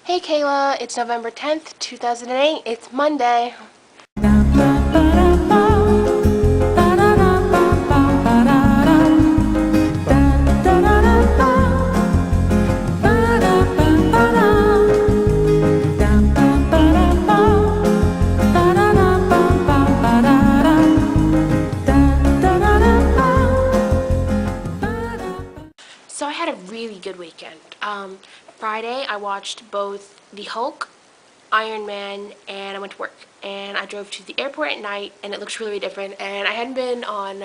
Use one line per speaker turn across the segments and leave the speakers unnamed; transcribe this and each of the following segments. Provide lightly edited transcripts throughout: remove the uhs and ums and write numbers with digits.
Hey Kayla, it's November 10th, 2008. It's Monday. So I had a really good weekend. Friday I watched both The Hulk, Iron Man, and I went to work. And I drove to the airport at night, and it looks really, really different. And I hadn't been on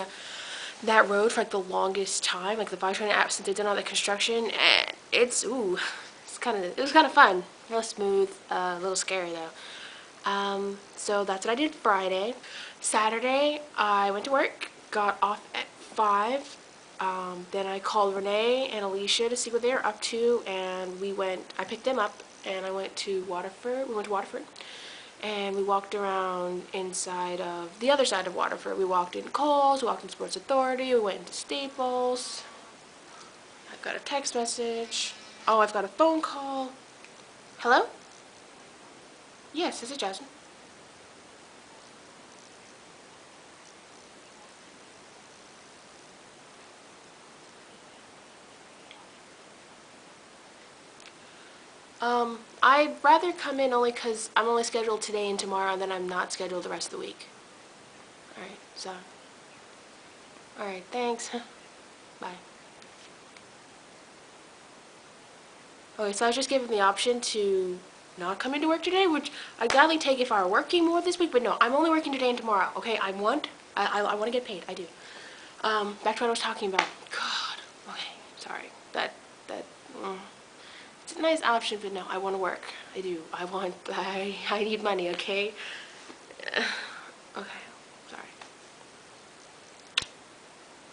that road for like the longest time, like the 520 app, since they've done all the construction. And it was kind of fun, real smooth, a little scary though. So that's what I did Friday. Saturday I went to work, got off at 5. Then I called Renee and Alicia to see what they were up to, and I picked them up, and I went to Waterford. We went to Waterford, and we walked around inside of the other side of Waterford. We walked in Kohl's, we walked in Sports Authority, we went into Staples. I've got a text message. Oh, I've got a phone call. Hello? Yes, this is Jasmin. I'd rather come in only because I'm only scheduled today and tomorrow, and then I'm not scheduled the rest of the week. Alright, so. Alright, thanks. Bye. Okay, so I was just given the option to not come into work today, which I'd gladly take if I were working more this week, but no, I'm only working today and tomorrow, okay? I want to get paid, I do. Back to what I was talking about. God, okay, sorry. Mm. It's a nice option, but no, I want to work. I do. I need money, okay? Okay, sorry.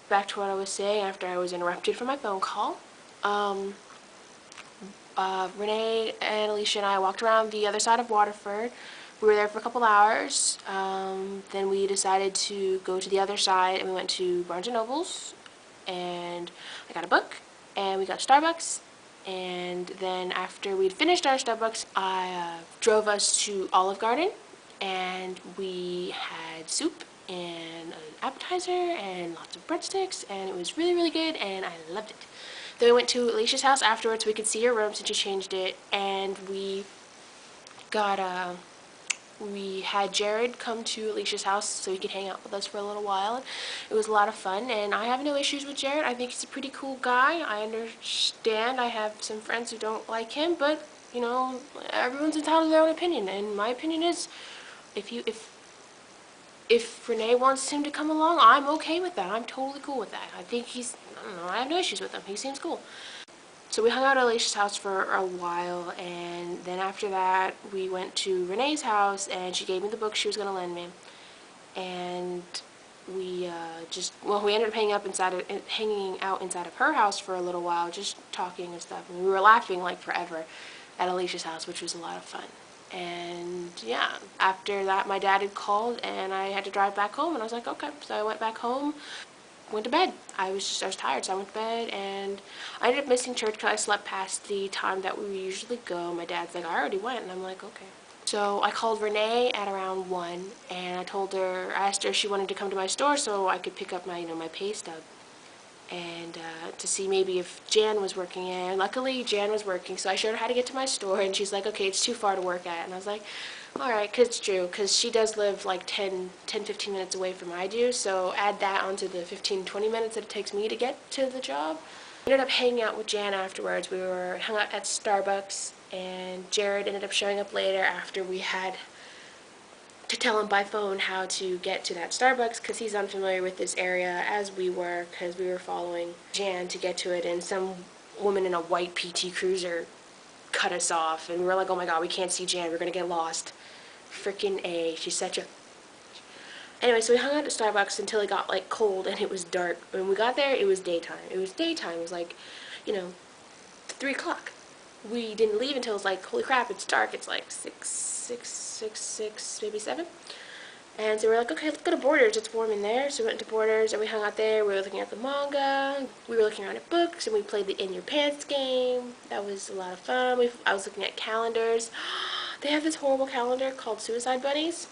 Back to what I was saying after I was interrupted from my phone call. Renee and Alicia and I walked around the other side of Waterford. We were there for a couple hours. Then we decided to go to the other side, and we went to Barnes & Noble's, and I got a book, and we got Starbucks. And then after we'd finished our Starbucks, I drove us to Olive Garden, and we had soup and an appetizer and lots of breadsticks, and it was really, really good, and I loved it. Then we went to Alicia's house afterwards so we could see her room since she changed it, and got we had Jared come to Alicia's house so he could hang out with us for a little while. It was a lot of fun, and I have no issues with Jared. I think he's a pretty cool guy. I understand I have some friends who don't like him, but, you know, everyone's entitled to their own opinion, and my opinion is if Renee wants him to come along, I'm okay with that. I'm totally cool with that. I think I don't know, I have no issues with him. He seems cool. So we hung out at Alicia's house for a while, and then after that we went to Renee's house, and she gave me the book she was going to lend me. And we we ended up hanging out inside of her house for a little while, just talking and stuff. And we were laughing like forever at Alicia's house, which was a lot of fun. And yeah, after that my dad had called and I had to drive back home, and I was like, okay. So I went back home, went to bed. I was tired, so I went to bed, and I ended up missing church because I slept past the time that we usually go. My dad's like, I already went, and I'm like, okay. So I called Renee at around 1, and I asked her if she wanted to come to my store so I could pick up my, my pay stub, and to see maybe if Jan was working. And luckily Jan was working, so I showed her how to get to my store, and she's like, okay, it's too far to work at. And I was like, alright, because it's true, because she does live like 15 minutes away from I do, so add that onto the 15-20 minutes that it takes me to get to the job. I ended up hanging out with Jan afterwards. We hung out at Starbucks, and Jared ended up showing up later after we had to tell him by phone how to get to that Starbucks, because he's unfamiliar with this area as we were, because we were following Jan to get to it, and some woman in a white PT Cruiser cut us off, and we were like, oh my god, we can't see Jan, we're gonna get lost. Freaking A, she's such a... Anyway, so we hung out at Starbucks until it got like cold and it was dark. When we got there, it was daytime. It was like, 3 o'clock. We didn't leave until it was like, holy crap, it's dark. It's like 6, maybe 7. And so we were like, okay, let's go to Borders. It's warm in there. So we went to Borders and we hung out there. We were looking at the manga. We were looking around at books and we played the In Your Pants game. That was a lot of fun. I was looking at calendars. They have this horrible calendar called Suicide Bunnies.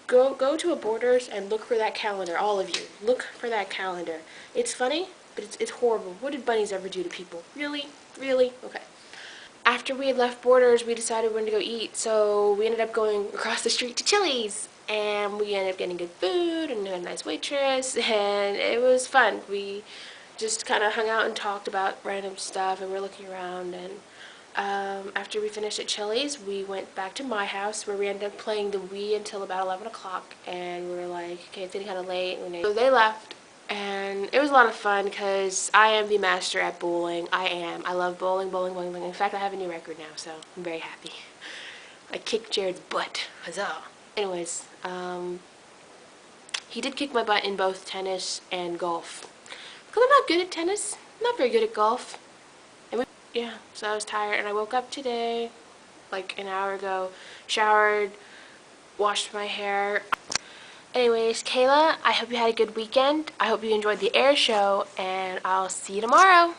Go to a Borders and look for that calendar. All of you, look for that calendar. It's funny, but it's horrible. What did bunnies ever do to people? Really? Really? Okay. After we had left Borders, we decided we wanted to go eat, so we ended up going across the street to Chili's, and we ended up getting good food and had a nice waitress, and it was fun. We just kind of hung out and talked about random stuff, and we were looking around, and after we finished at Chili's, we went back to my house where we ended up playing the Wii until about 11 o'clock, and we were like, okay, it's getting kind of late. So they left, and it was a lot of fun because I am the master at bowling. I am. I love bowling, bowling, bowling, bowling. In fact, I have a new record now, so I'm very happy. I kicked Jared's butt. Huzzah. Anyways, he did kick my butt in both tennis and golf. Because I'm not good at tennis. I'm not very good at golf. Yeah, so I was tired, and I woke up today, like an hour ago, showered, washed my hair. Anyways, Kayla, I hope you had a good weekend. I hope you enjoyed the air show, and I'll see you tomorrow.